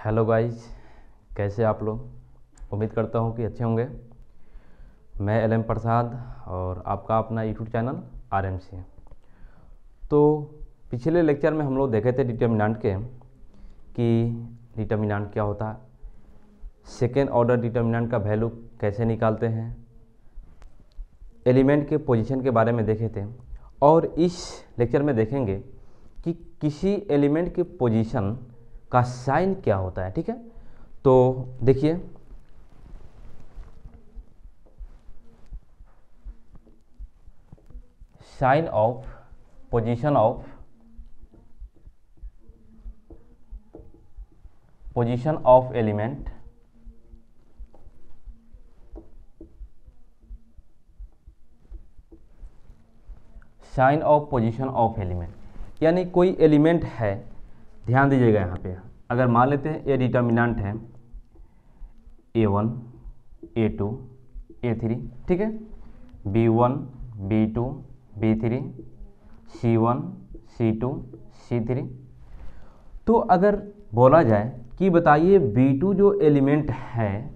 Hello guys, कैसे आप लोग। उम्मीद करता हूँ कि अच्छे होंगे। मैं एल प्रसाद और आपका अपना यूट्यूब चैनल RMC। तो पिछले लेक्चर में हम लोग देखे थे डिटर्मिनेंट के कि डिटर्मिनेंट क्या होता है, सेकेंड ऑर्डर डिटर्मिनेंट का वैल्यू कैसे निकालते हैं, एलिमेंट के पोजीशन के बारे में देखे थे। और इस लेक्चर में देखेंगे कि किसी एलिमेंट के पोजीशन का साइन क्या होता है। ठीक है, तो देखिए sign of position of element sign of position of element, यानी कोई एलिमेंट है। ध्यान दीजिएगा यहाँ पे, अगर मान लेते हैं ये डिटर्मिनेंट है A1 A2 A3, ठीक है, B1 B2 B3 C1 C2 C3। तो अगर बोला जाए कि बताइए B2 जो एलिमेंट है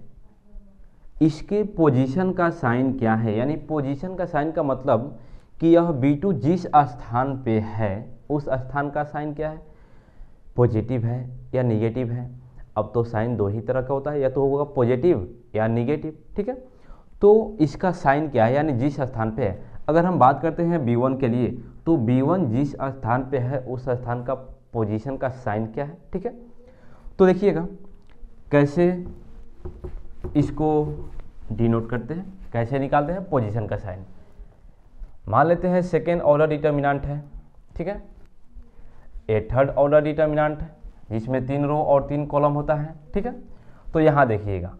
इसके पोजीशन का साइन क्या है, यानी पोजीशन का साइन का मतलब कि यह B2 जिस स्थान पे है उस स्थान का साइन क्या है, पॉजिटिव है या निगेटिव है। अब तो साइन दो ही तरह का होता है, या तो होगा पॉजिटिव या निगेटिव। ठीक है, तो इसका साइन क्या है, यानी जिस स्थान पे है। अगर हम बात करते हैं B1 के लिए, तो B1 जिस स्थान पे है उस स्थान का पोजीशन का साइन क्या है। ठीक है, तो देखिएगा कैसे इसको डिनोट करते हैं, कैसे निकालते हैं पोजीशन का साइन। मान लेते हैं सेकेंड ऑर्डर डिटर्मिनेंट है, ठीक है, ए थर्ड ऑर्डर डिटर्मिनेंट है जिसमें 3 रो और 3 कॉलम होता है। ठीक है, तो यहाँ देखिएगा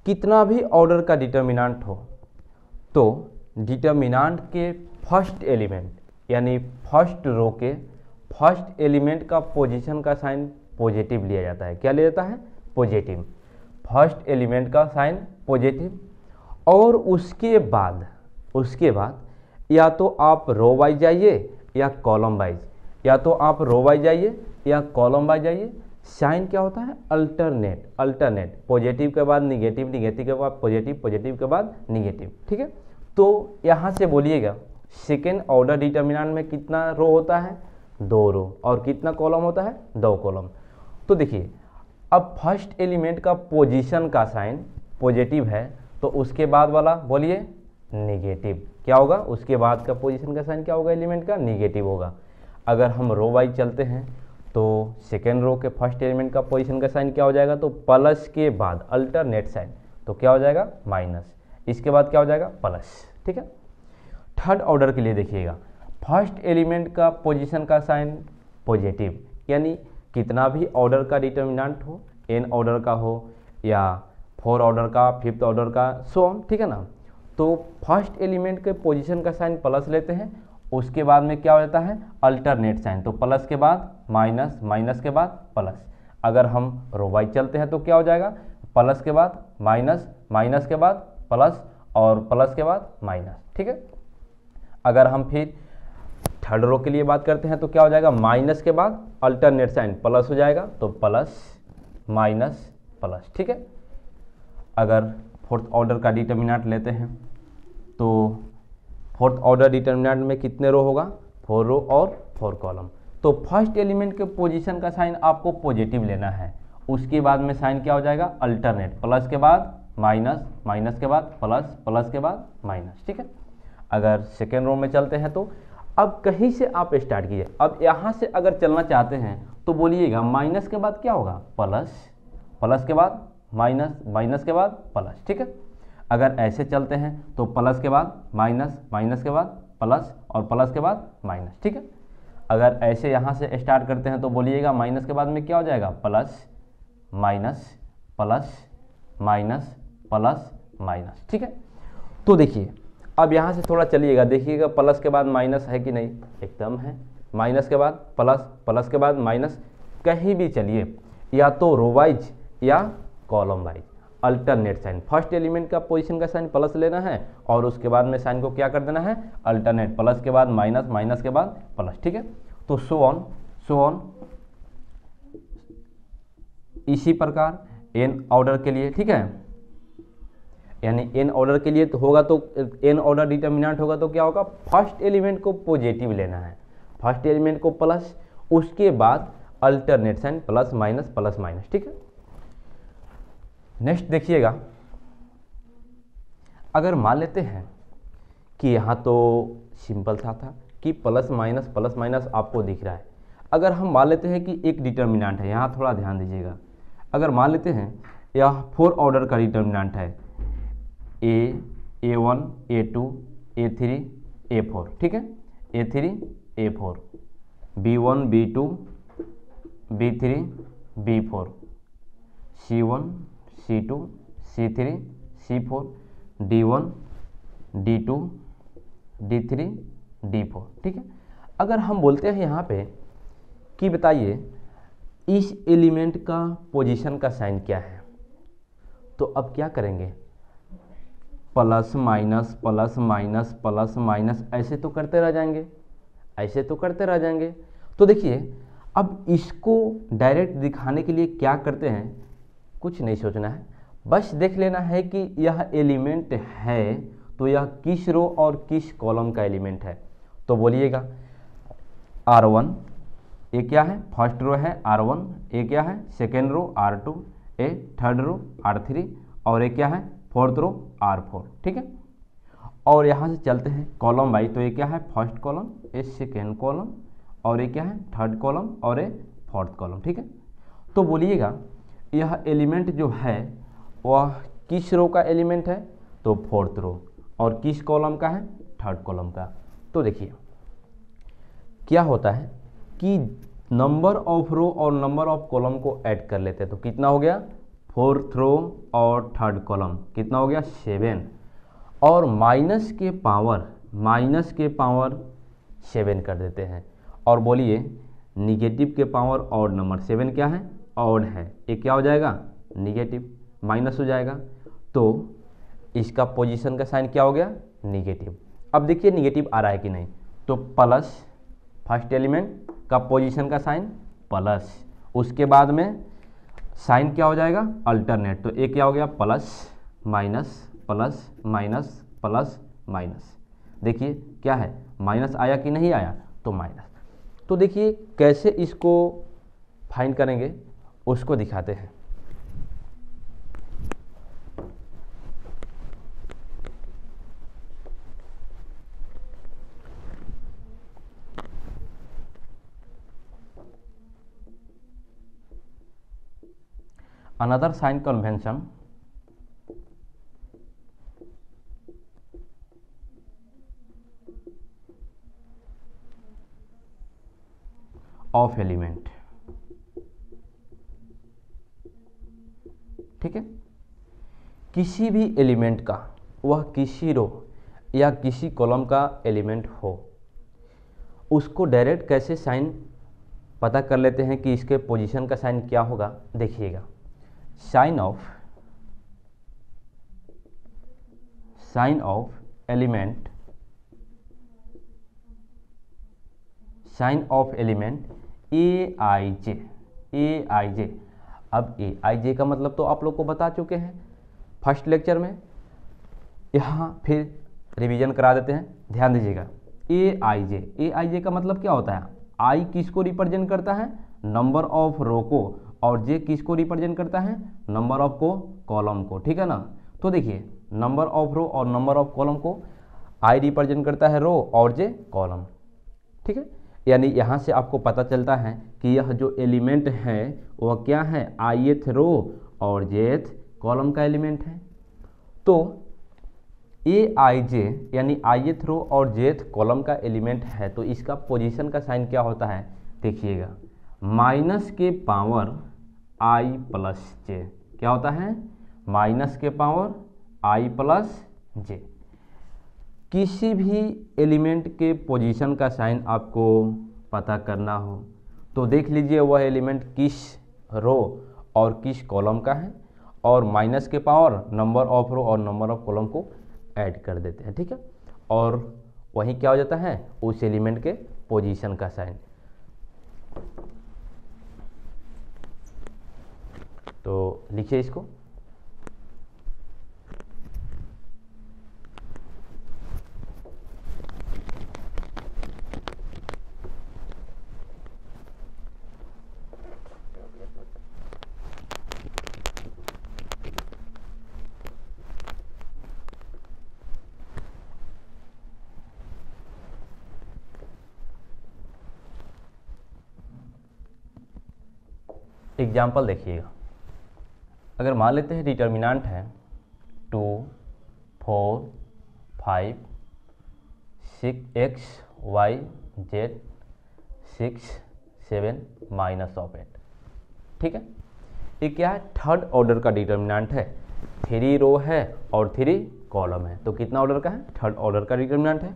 कितना भी ऑर्डर का डिटर्मिनेंट हो तो डिटर्मिनेंट के फर्स्ट एलिमेंट यानी फर्स्ट रो के फर्स्ट एलिमेंट का पोजीशन का साइन पॉजिटिव लिया जाता है। क्या लिया जाता है, पॉजिटिव। फर्स्ट एलिमेंट का साइन पॉजिटिव, और उसके बाद या तो आप रो वाइज जाइए या कॉलम वाइज, या तो आप रो वाइज जाइए या कॉलम वाइज जाइए। साइन क्या होता है, अल्टरनेट, पॉजिटिव के बाद निगेटिव, निगेटिव के बाद पॉजिटिव, पॉजिटिव के बाद निगेटिव। ठीक है, तो यहाँ से बोलिएगा सेकेंड ऑर्डर डिटर्मिनेंट में कितना रो होता है, 2 रो, और कितना कॉलम होता है, 2 कॉलम। तो देखिए अब फर्स्ट एलिमेंट का पोजीशन का साइन पॉजिटिव है तो उसके बाद वाला बोलिए निगेटिव। क्या होगा, उसके बाद का पोजीशन का साइन क्या होगा, एलिमेंट का निगेटिव होगा। अगर हम रो वाइज चलते हैं तो सेकेंड रो के फर्स्ट एलिमेंट का पोजीशन का साइन क्या हो जाएगा, तो प्लस के बाद अल्टरनेट साइन, तो क्या हो जाएगा माइनस, इसके बाद क्या हो जाएगा प्लस। ठीक है, थर्ड ऑर्डर के लिए देखिएगा फर्स्ट एलिमेंट का पोजीशन का साइन पॉजिटिव, यानी कितना भी ऑर्डर का डिटर्मिनेंट हो, n ऑर्डर का हो या 4 ऑर्डर का, 5th ऑर्डर का, सो ऑन। ठीक है ना, तो फर्स्ट एलिमेंट के पोजीशन का साइन प्लस लेते हैं, उसके बाद में क्या हो जाता है अल्टरनेट साइन, तो प्लस के बाद माइनस, माइनस के बाद प्लस। अगर हम रो वाइज चलते हैं तो क्या हो जाएगा, प्लस के बाद माइनस, माइनस के बाद प्लस, और प्लस के बाद माइनस। ठीक है, अगर हम फिर थर्ड रो के लिए बात करते हैं तो क्या हो जाएगा, माइनस के बाद अल्टरनेट साइन प्लस हो जाएगा, तो प्लस माइनस प्लस। ठीक है, अगर फोर्थ ऑर्डर का डिटर्मिनेंट लेते हैं तो फोर्थ ऑर्डर डिटर्मिनेंट में कितने रो होगा, 4 रो और 4 कॉलम। तो फर्स्ट एलिमेंट के पोजीशन का साइन आपको पॉजिटिव लेना है, उसके बाद में साइन क्या हो जाएगा अल्टरनेट, प्लस के बाद माइनस, माइनस के बाद प्लस, प्लस के बाद माइनस। ठीक है, अगर सेकेंड रो में चलते हैं तो अब कहीं से आप स्टार्ट कीजिए। अब यहाँ से अगर चलना चाहते हैं तो बोलिएगा माइनस के बाद क्या होगा प्लस, प्लस के बाद माइनस, माइनस के बाद प्लस। ठीक है, अगर ऐसे चलते हैं तो प्लस के बाद माइनस, माइनस के बाद प्लस, और प्लस के बाद माइनस। ठीक है, अगर ऐसे यहाँ से स्टार्ट करते हैं तो बोलिएगा माइनस के बाद में क्या हो जाएगा plus, minus, plus, minus, plus, minus. ठीक है, तो देखिए अब यहाँ से थोड़ा चलिएगा, देखिएगा प्लस के बाद माइनस है कि नहीं, एकदम है। माइनस के बाद प्लस, प्लस के बाद माइनस, कहीं भी चलिए, या तो रो वाइज या column wise, alternate sign. First element का पोजीशन का साइन प्लस लेना है और उसके बाद में साइन को क्या कर देना है अल्टरनेट, प्लस के बाद माइनस, माइनस के बाद प्लस। ठीक है, तो सो ऑन इसी प्रकार n ऑर्डर के लिए, ठीक है, यानी n ऑर्डर के लिए तो होगा, तो n ऑर्डर डिटर्मिनेंट होगा तो क्या होगा, फर्स्ट एलिमेंट को पॉजिटिव लेना है, फर्स्ट एलिमेंट को प्लस, उसके बाद अल्टरनेट साइन प्लस माइनस, ठीक है। नेक्स्ट देखिएगा, अगर मान लेते हैं कि यहाँ तो सिंपल सा था कि प्लस माइनस आपको दिख रहा है, अगर हम मान लेते हैं कि एक डिटर्मिनेंट है, यहाँ थोड़ा ध्यान दीजिएगा, अगर मान लेते हैं यह 4 ऑर्डर का डिटर्मिनेंट है, A1 A2 A3 A4, ठीक है, A3 A4, B1 B2 B3 B4, C1 C2 C3 C4, D1 D2 D3 D4, ठीक है। अगर हम बोलते हैं यहाँ पे कि बताइए इस एलिमेंट का पोजीशन का साइन क्या है, तो अब क्या करेंगे, प्लस माइनस ऐसे तो करते रह जाएंगे, तो देखिए अब इसको डायरेक्ट दिखाने के लिए क्या करते हैं, कुछ नहीं सोचना है, बस देख लेना है कि यह एलिमेंट है तो यह किस रो और किस कॉलम का एलिमेंट है। तो बोलिएगा R1 ये क्या है, फर्स्ट रो है R1, ये क्या है सेकेंड रो R2, ये थर्ड रो R3 और ये क्या है फोर्थ रो R4, ठीक है। और यहाँ से चलते हैं कॉलम वाइज, तो ये क्या है फर्स्ट कॉलम, ये सेकेंड कॉलम और ये क्या है थर्ड कॉलम और ये फोर्थ कॉलम, ठीक है। तो बोलिएगा यह एलिमेंट जो है वह किस रो का एलिमेंट है, तो फोर्थ रो, और किस कॉलम का है, थर्ड कॉलम का। तो देखिए क्या होता है कि नंबर ऑफ रो और नंबर ऑफ कॉलम को ऐड कर लेते हैं, तो कितना हो गया, फोर्थ रो और थर्ड कॉलम कितना हो गया 7, और माइनस के पावर 7 कर देते हैं, और बोलिए निगेटिव के पावर ऑड नंबर, 7 क्या है ऑड है, ये क्या हो जाएगा निगेटिव, माइनस हो जाएगा, तो इसका पोजीशन का साइन क्या हो गया निगेटिव। अब देखिए निगेटिव आ रहा है कि नहीं, तो प्लस फर्स्ट एलिमेंट का पोजीशन का साइन प्लस, उसके बाद में साइन क्या हो जाएगा अल्टरनेट, तो एक क्या हो गया plus minus plus minus plus minus, देखिए क्या है माइनस आया कि नहीं आया, तो माइनस। तो देखिए कैसे इसको फाइंड करेंगे उसको दिखाते हैं। Another sign convention of element, ठीक है, किसी भी एलिमेंट का वह किसी रो या किसी कॉलम का एलिमेंट हो, उसको डायरेक्ट कैसे साइन पता कर लेते हैं कि इसके पोजीशन का साइन क्या होगा। देखिएगा साइन ऑफ एलिमेंट ए आई जे। अब ए आई जे का मतलब तो आप लोग को बता चुके हैं फर्स्ट लेक्चर में, यहाँ फिर रिवीजन करा देते हैं, ध्यान दीजिएगा। ए आई जे का मतलब क्या होता है, आई किसको रिप्रेजेंट करता है नंबर ऑफ रो को, और जे किसको रिप्रेजेंट करता है नंबर ऑफ कॉलम को, ठीक है ना। तो देखिए नंबर ऑफ रो और नंबर ऑफ कॉलम को आई रिप्रेजेंट करता है रो और जे कॉलम, ठीक है। यानी यहाँ से आपको पता चलता है कि यह जो एलिमेंट है वह क्या है आईएथ रो और जेथ कॉलम का एलिमेंट है। तो ए आई जे यानी आईएथ रो और जेथ कॉलम का एलिमेंट है, तो इसका पोजीशन का साइन क्या होता है, देखिएगा माइनस के पावर आई प्लस जे, क्या होता है माइनस के पावर आई प्लस जे। किसी भी एलिमेंट के पोजीशन का साइन आपको पता करना हो तो देख लीजिए वह एलिमेंट किस रो और किस कॉलम का है, और माइनस के पावर नंबर ऑफ रो और नंबर ऑफ कॉलम को ऐड कर देते हैं, ठीक है, और वहीं क्या हो जाता है उस एलिमेंट के पोजीशन का साइन। लिखिए इसको। एग्जाम्पल देखिएगा, अगर मान लेते हैं डिटर्मिनेंट है 2, 4, 5, 6x, y, z, 6, 7 -8, ठीक है। ये क्या है? थर्ड ऑर्डर का डिटर्मिनेंट है, 3 रो है और 3 कॉलम है, तो कितना ऑर्डर का है? थर्ड ऑर्डर का डिटर्मिनेंट है।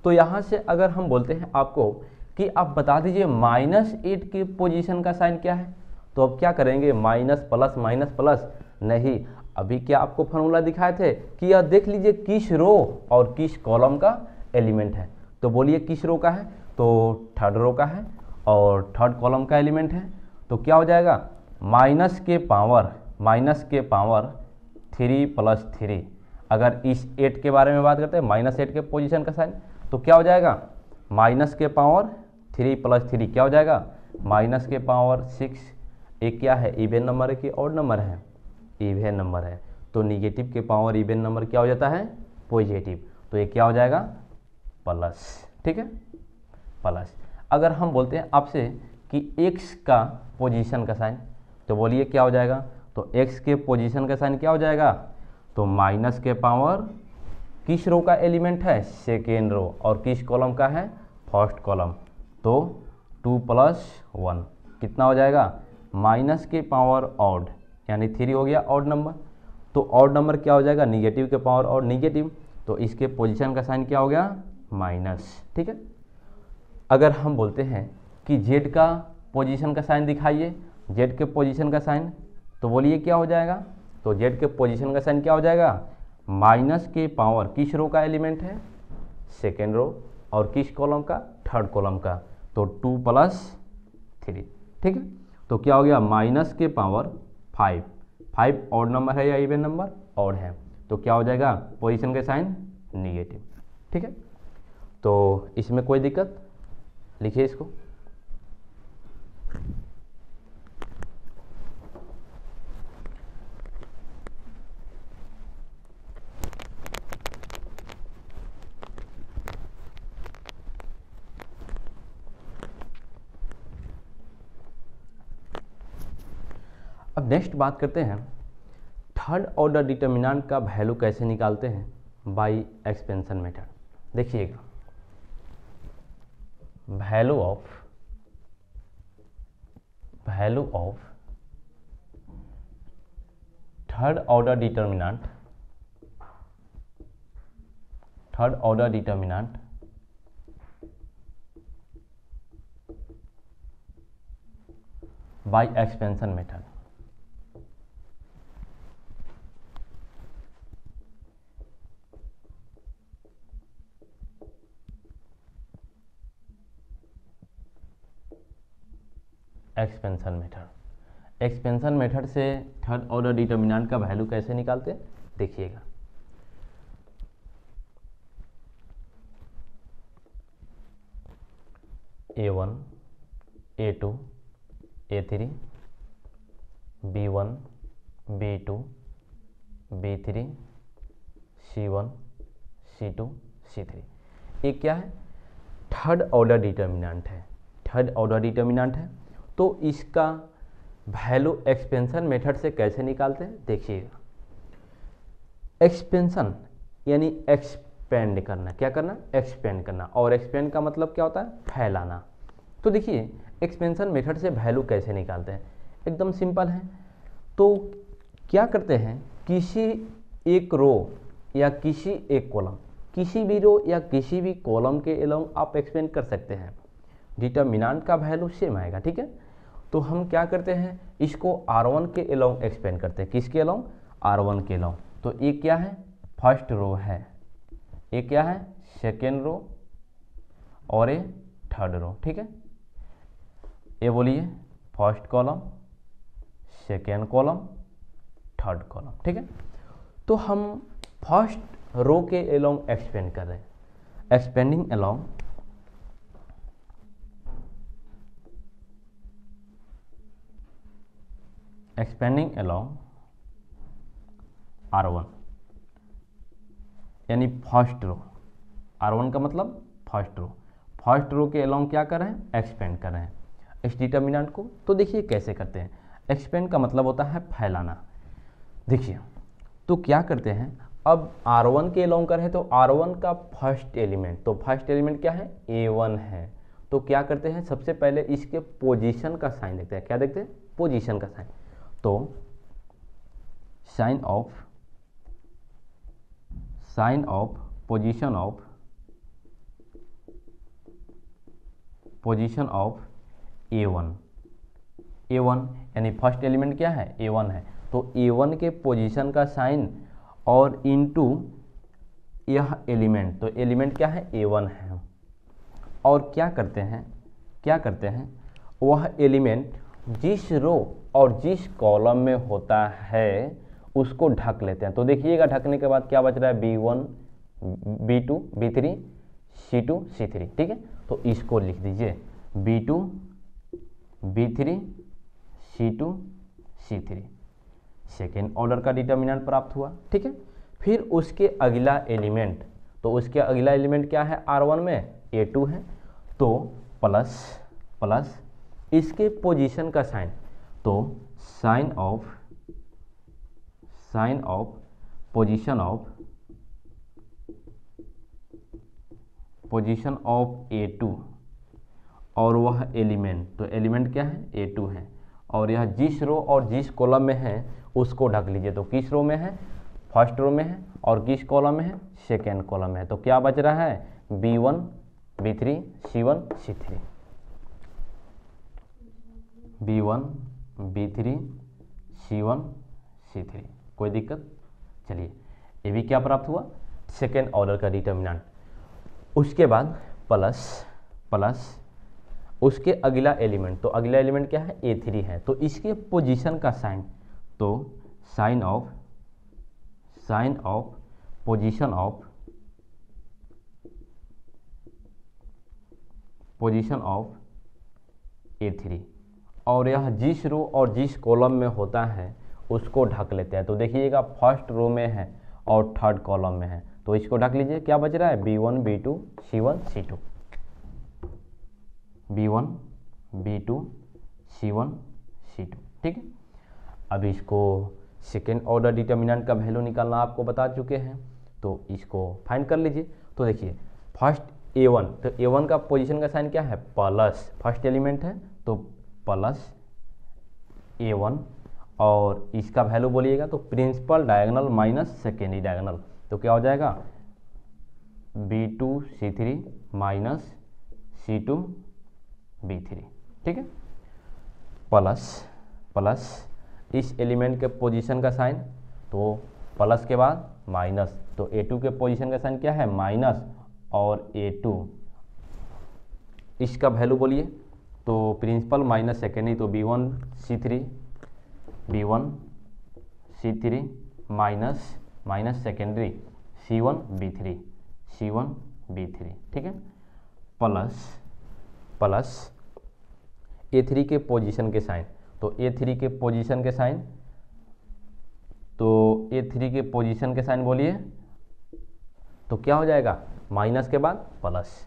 तो यहाँ से अगर हम बोलते हैं आपको कि आप बता दीजिए -8 की पोजीशन का साइन क्या है, तो अब क्या करेंगे? माइनस प्लस नहीं, अभी क्या आपको फॉर्मूला दिखाए थे कि यह देख लीजिए किस रो और किस कॉलम का एलिमेंट है, तो बोलिए किस रो का है? तो थर्ड रो का है और थर्ड कॉलम का एलिमेंट है, तो क्या हो जाएगा? माइनस के पावर 3 + 3, अगर इस 8 के बारे में बात करते हैं -8 के पोजीशन का साइन, तो क्या हो जाएगा? माइनस के पावर 3 + 3 क्या हो जाएगा? माइनस के पावर 6। एक क्या है? इवन नंबर है कि ऑड नंबर है? इवन नंबर है, तो निगेटिव के पावर इवन नंबर क्या हो जाता है? पॉजिटिव, तो ये क्या हो जाएगा? प्लस, ठीक है, प्लस। अगर हम बोलते हैं आपसे कि x का पोजीशन का साइन, तो बोलिए क्या हो जाएगा? तो x के पोजीशन का साइन क्या हो जाएगा? तो माइनस के पावर किस रो का एलिमेंट है? सेकेंड रो, और किस कॉलम का है? फर्स्ट कॉलम, तो 2 + 1 कितना हो जाएगा? माइनस के पावर ऑड, यानी 3 हो गया ऑड नंबर, तो ऑड नंबर क्या हो जाएगा? निगेटिव के पावर ऑड निगेटिव, तो इसके पोजीशन का साइन क्या हो गया? माइनस, ठीक है। अगर हम बोलते हैं कि z का पोजीशन का साइन दिखाइए, z के पोजीशन का साइन, तो बोलिए क्या हो जाएगा? तो z के पोजीशन का साइन क्या हो जाएगा? माइनस के पावर किस रो का एलिमेंट है? सेकेंड रो, और किस कॉलम का? थर्ड कॉलम का, तो 2 + 3, ठीक है। तो क्या हो गया? माइनस के पावर 5 ऑड नंबर है या इवन नंबर? ऑड है, तो क्या हो जाएगा? पोजीशन के साइन निगेटिव, ठीक है। तो इसमें कोई दिक्कत? लिखिए इसको। अब नेक्स्ट बात करते हैं थर्ड ऑर्डर डिटर्मिनेंट का वैल्यू कैसे निकालते हैं? By expansion method. देखिएगा, value of third order determinant by expansion method. Expansion method से थर्ड ऑर्डर डिटर्मिनेंट का वैल्यू कैसे निकालते हैं? देखिएगा, A1, A2, A3, B1, B2, B3, C1, C2, C3, ये क्या है? थर्ड ऑर्डर डिटर्मिनेंट है। तो इसका वैल्यू एक्सपेंशन मेथड से कैसे निकालते हैं? देखिएगा, एक्सपेंशन यानी एक्सपेंड करना। क्या करना? एक्सपेंड करना, और एक्सपेंड का मतलब क्या होता है? फैलाना। तो देखिए, एक्सपेंशन मेथड से वैल्यू कैसे निकालते हैं? एकदम सिंपल है। तो क्या करते हैं, किसी एक रो या किसी एक कॉलम, किसी भी रो या किसी भी कॉलम के अलोंग आप एक्सपेंड कर सकते हैं, डिटर्मिनेंट का वैल्यू सेम आएगा, ठीक है। तो हम क्या करते हैं, इसको R1 के अलोंग एक्सपेंड करते हैं। किसके अलोंग? R1 के अलोंग। तो ये क्या है? फर्स्ट रो है, ये क्या है? सेकेंड रो, और ये थर्ड रो, ठीक है। ये बोलिए first column, second column, third column. ठीक है, तो हम फर्स्ट रो के अलोंग एक्सपेंड कर रहे हैं, एक्सपेंडिंग अलोंग R1, यानी फर्स्ट रो। R1 का मतलब फर्स्ट रो के अलोंग क्या कर रहे हैं, एक्सपेंड कर रहे हैं इस डिटर्मिनेंट को। तो देखिए कैसे करते हैं, एक्सपेंड का मतलब होता है फैलाना। देखिए तो क्या करते हैं, अब R1 के अलोंग कर रहे हैं तो R1 का फर्स्ट एलिमेंट, तो फर्स्ट एलिमेंट क्या है, A1 है। तो क्या करते हैं, सबसे पहले इसके पोजीशन का साइन देखते हैं। क्या देखते हैं, पोजीशन का साइन। तो sign of position of A1 यानी फर्स्ट एलिमेंट क्या है, A1 है। तो A1 के पोजीशन का साइन और इनटू यह एलिमेंट, तो एलिमेंट क्या है, A1 है। और क्या करते हैं वह एलिमेंट जिस रो और जिस कॉलम में होता है उसको ढक लेते हैं। तो देखिएगा ढकने के बाद क्या बच रहा है, B1 B2 B3 C2 C3। ठीक है, तो इसको लिख दीजिए B2 B3 C2 C3, second order का डिटर्मिनेंट प्राप्त हुआ। ठीक है, फिर उसके अगला एलिमेंट, तो उसके अगला एलिमेंट क्या है, R1 में A2 है। तो प्लस इसके पोजीशन का साइन, तो sign of position of A2 और वह एलिमेंट, तो एलिमेंट क्या है, A2 है। और यह जिस रो और जिस कॉलम में है उसको ढक लीजिए। तो किस रो में है, फर्स्ट रो में है, और किस कॉलम में है, सेकेंड कॉलम में है। तो क्या बच रहा है, B1 B3 C1 C3, B1 B3 C1 C3। कोई दिक्कत, चलिए ये भी क्या प्राप्त हुआ, सेकेंड ऑर्डर का डिटर्मिनेंट। उसके बाद प्लस उसके अगला एलिमेंट, तो अगला एलिमेंट क्या है, A3 है। तो इसके पोजीशन का साइन, तो sign of position of A3, और यह जिस रो और जिस कॉलम में होता है उसको ढक लेते हैं। तो देखिएगा फर्स्ट रो में है और थर्ड कॉलम में है, तो इसको ढक लीजिए। क्या बच रहा है, B1 B2 C1 C2, B1 B2 C1 C2। ठीक है, अब इसको सेकेंड ऑर्डर डिटर्मिनेंट का वैल्यू निकालना आपको बता चुके हैं, तो इसको फाइंड कर लीजिए। तो देखिए फर्स्ट A1, तो A1 का पोजीशन का साइन क्या है, प्लस, फर्स्ट एलिमेंट है तो प्लस A1, और इसका वैल्यू बोलिएगा तो principal diagonal minus secondary diagonal, तो क्या हो जाएगा, B2 C3 minus C2 B3। ठीक है, प्लस इस एलिमेंट के पोजीशन का साइन, तो प्लस के बाद माइनस, तो A2 के पोजीशन का साइन क्या है, माइनस, और A2 इसका वैल्यू बोलिए तो प्रिंसिपल माइनस सेकेंडरी, तो B1 C3 minus secondary C1 B3। ठीक है, प्लस A3 के पोजीशन के साइन, तो A3 के पोजीशन के साइन, तो A3 के पोजीशन के साइन बोलिए तो क्या हो जाएगा, माइनस के बाद प्लस,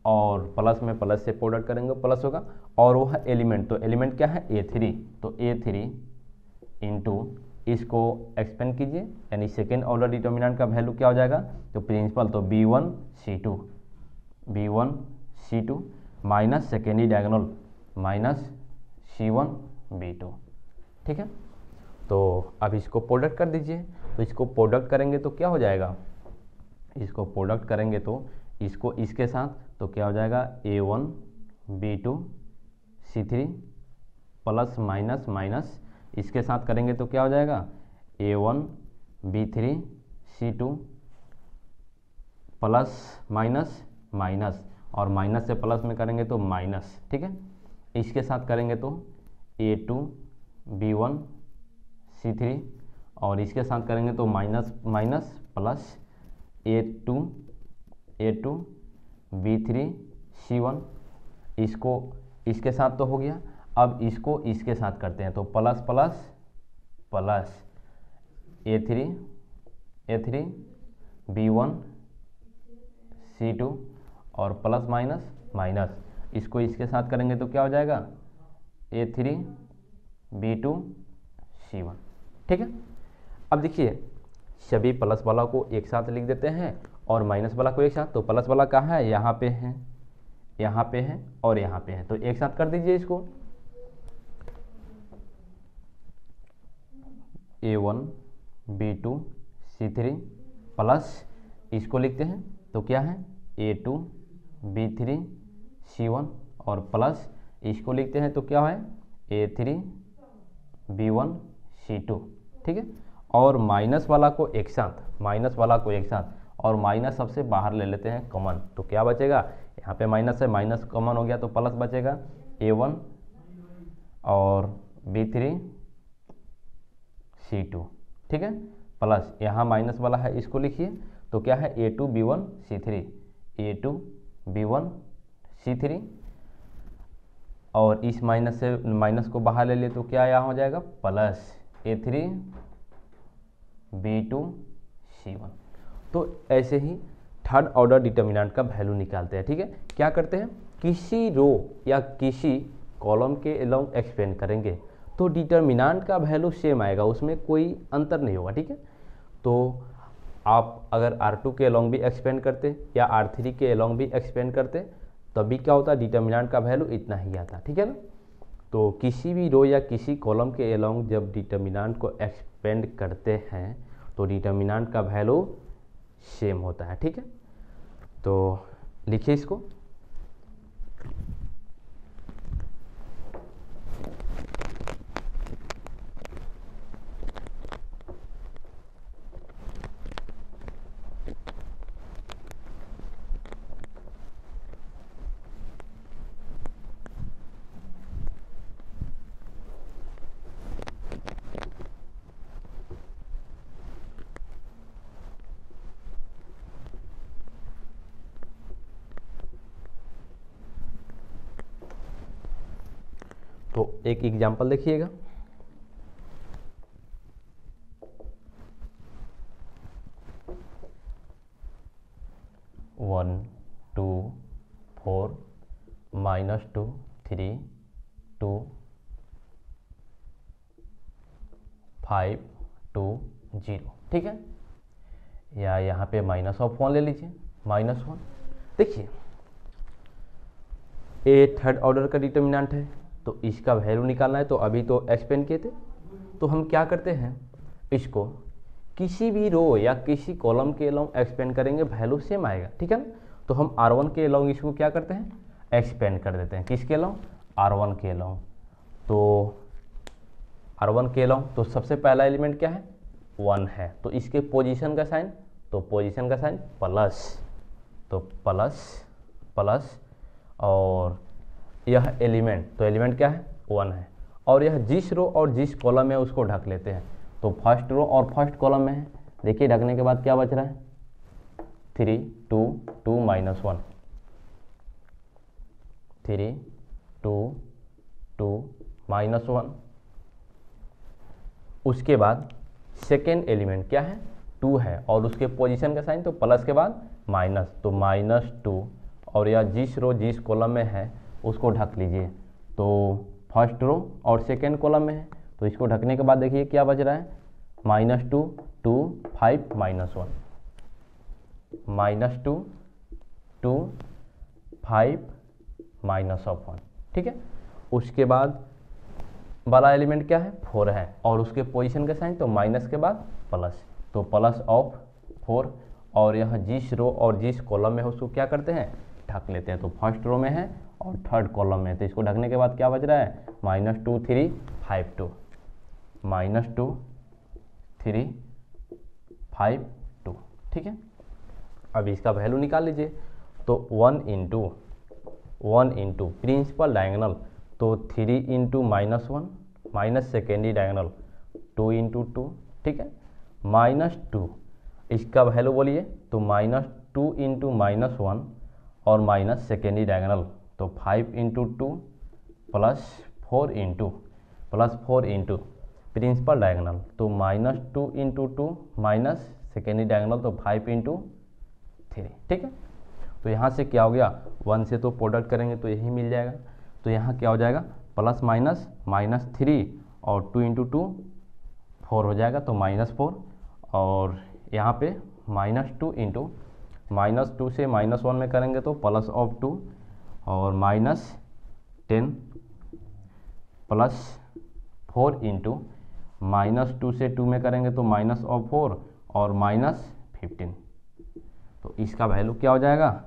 और प्लस में प्लस से प्रोडक्ट करेंगे प्लस होगा, और वह एलिमेंट, तो एलिमेंट क्या है, A3, तो A3 इंटू इसको एक्सपेंड कीजिए, यानी सेकेंड ऑर्डर डिटर्मिनेंट का वैल्यू क्या हो जाएगा, तो प्रिंसिपल, तो B1 C2 minus secondary diagonal minus C1 B2। ठीक है, तो अब इसको प्रोडक्ट कर दीजिए। तो इसको प्रोडक्ट करेंगे तो क्या हो जाएगा, इसको प्रोडक्ट करेंगे तो इसको इसके साथ, तो क्या हो जाएगा, A1 B2 C3 plus minus इसके साथ करेंगे तो क्या हो जाएगा, A1 B3 C2 plus minus, और माइनस से प्लस में करेंगे तो माइनस। ठीक है, इसके साथ करेंगे तो A2 B1 C3 और इसके साथ करेंगे तो minus minus plus A2 B3 C1, इसको इसके साथ तो हो गया। अब इसको इसके साथ करते हैं तो plus plus plus A3 B1 C2 और प्लस माइनस माइनस, इसको इसके साथ करेंगे तो क्या हो जाएगा A3 B2 C1। ठीक है, अब देखिए सभी प्लस वाला को एक साथ लिख देते हैं और माइनस वाला को एक साथ। तो प्लस वाला कहाँ है, यहाँ पे है, यहाँ पे है और यहाँ पे है, तो एक साथ कर दीजिए इसको। A1 B2 C3 प्लस इसको लिखते हैं तो क्या है A2 B3 C1 और प्लस इसको लिखते हैं तो क्या है A3 B1 C2। ठीक है, और माइनस वाला को एक साथ, और माइनस सबसे बाहर ले लेते हैं कॉमन, तो क्या बचेगा, यहाँ पे माइनस है, माइनस कॉमन हो गया तो प्लस बचेगा A1 और B3 C2। ठीक है, प्लस यहाँ माइनस वाला है इसको लिखिए तो क्या है A2 B1 C3 और इस माइनस से माइनस को बाहर ले लिए तो क्या यहाँ हो जाएगा प्लस A3 B2 C1। तो ऐसे ही थर्ड ऑर्डर डिटर्मिनेंट का वैल्यू निकालते हैं। ठीक है, क्या करते हैं, किसी रो या किसी कॉलम के अलोंग एक्सपेंड करेंगे तो डिटर्मिनेंट का वैल्यू सेम आएगा, उसमें कोई अंतर नहीं होगा। ठीक है, तो आप अगर R2 के अलोंग भी एक्सपेंड करते या R3 के अलोंग भी एक्सपेंड करते तभी क्या होता, डिटर्मिनेंट का वैल्यू इतना ही आता। ठीक है ना, तो किसी भी रो या किसी कॉलम के अलोंग जब डिटर्मिनेंट को एक्सपेंड करते हैं तो डिटर्मिनेंट का वैल्यू सेम होता है। ठीक है, तो लिखिए इसको। तो एक एग्जांपल देखिएगा, वन 2 4 -2 3 2 5 2 0। ठीक है, या यहाँ पे -1 ले लीजिए, -1। देखिए ए थर्ड ऑर्डर का डिटर्मिनेंट है तो इसका वैल्यू निकालना है, तो अभी तो एक्सपेंड किए थे, तो हम क्या करते हैं, इसको किसी भी रो या किसी कॉलम के अलोंग एक्सपेंड करेंगे वैल्यू सेम आएगा। ठीक है ना, तो हम R1 के अलोंग इसको क्या करते हैं, एक्सपेंड कर देते हैं, किसके अलोंग, R1 के अलोंग। तो R1 के अलोंग तो सबसे पहला एलिमेंट क्या है 1 है, तो इसके पोजीशन का साइन, तो पोजीशन का साइन प्लस, तो प्लस प्लस, और यह एलिमेंट, तो एलिमेंट क्या है 1 है, और यह जिस रो और जिस कॉलम में उसको ढक लेते हैं, तो फर्स्ट रो और फर्स्ट कॉलम में है। देखिए ढकने के बाद क्या बच रहा है 3 2 2 -1 3 2 2 -1। उसके बाद सेकेंड एलिमेंट क्या है 2 है और उसके पोजीशन का साइन तो प्लस के बाद माइनस, तो -2, और यह जिस रो जिस कॉलम में है उसको ढक लीजिए, तो फर्स्ट रो और सेकेंड कॉलम में है, तो इसको ढकने के बाद देखिए क्या बच रहा है -2 2 5 -1 -2 2 5 -1। ठीक है, उसके बाद वाला एलिमेंट क्या है 4 है और उसके पोजीशन का साइन तो माइनस के बाद प्लस, तो प्लस ऑफ 4, और यह जिस रो और जिस कॉलम में है उसको क्या करते हैं ढक लेते हैं, तो फर्स्ट रो में है और थर्ड कॉलम में है, तो इसको ढकने के बाद क्या बच रहा है -2 3 5 2 -2 3 5 2। ठीक है, अब इसका वैल्यू निकाल लीजिए, तो 1 इंटू प्रिंसिपल डायगोनल, तो 3 into -1 minus secondary diagonal 2 into 2, ठीक है, -2, इसका वैल्यू बोलिए तो -2 इंटू -1 और माइनस सेकेंडरी डायगोनल, तो 5 इंटू 2 +4 इंटू प्रिंसिपल डायगोनल, तो -2 इंटू 2 माइनस सेकेंडरी डायगोनल, तो 5 इंटू 3, ठीक है। तो यहाँ से क्या हो गया, 1 से तो प्रोडक्ट करेंगे तो यही मिल जाएगा, तो यहाँ क्या हो जाएगा प्लस माइनस -3 और 2 इंटू 2 4 हो जाएगा, तो -4, और यहाँ पे -2 इंटू -2 से -1 में करेंगे तो +2 और -10 +4 इंटू -2 से 2 में करेंगे तो -4 और -15, तो इसका वैल्यू क्या हो जाएगा,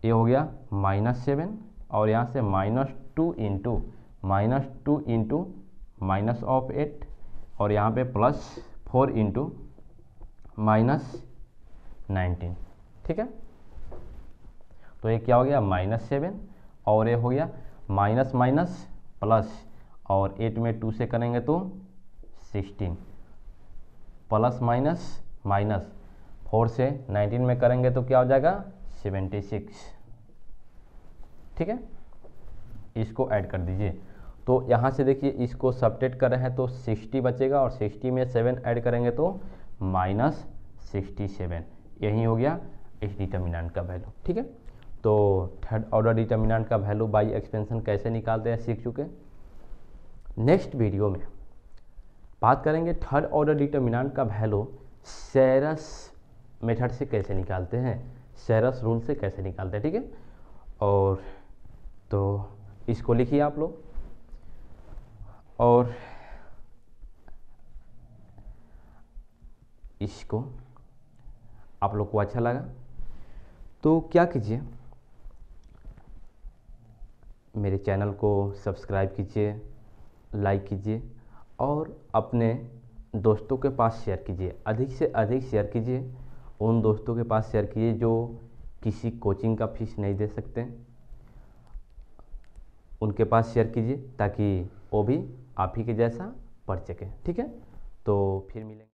ये हो गया -7, और यहाँ से -2 इंटू -8 और यहाँ पे +4 इंटू -19, ठीक है। तो ये क्या हो गया -7, और ये हो गया माइनस माइनस प्लस, और 8 में 2 से करेंगे तो 16, प्लस माइनस माइनस 4 से 19 में करेंगे तो क्या हो जाएगा 76, ठीक है। इसको ऐड कर दीजिए, तो यहाँ से देखिए इसको सब्ट्रैक्ट कर रहे हैं तो 60 बचेगा, और 60 में 7 ऐड करेंगे तो -67, यही हो गया इस डिटर्मिनेंट का वैल्यू, ठीक है। तो थर्ड ऑर्डर डिटर्मिनेंट का वैल्यू बाई एक्सपेंशन कैसे निकालते हैं सीख चुके। नेक्स्ट वीडियो में बात करेंगे थर्ड ऑर्डर डिटर्मिनेंट का वैल्यू सेरस मेथड से कैसे निकालते हैं, सेरस रूल से कैसे निकालते हैं, ठीक है। और तो इसको लिखिए आप लोग, और इसको आप लोग को अच्छा लगा तो क्या कीजिए, मेरे चैनल को सब्सक्राइब कीजिए, लाइक कीजिए, और अपने दोस्तों के पास शेयर कीजिए, अधिक से अधिक शेयर कीजिए, उन दोस्तों के पास शेयर कीजिए जो किसी कोचिंग का फीस नहीं दे सकते, उनके पास शेयर कीजिए ताकि वो भी आप ही के जैसा पढ़ सके, ठीक है। तो फिर मिलेंगे।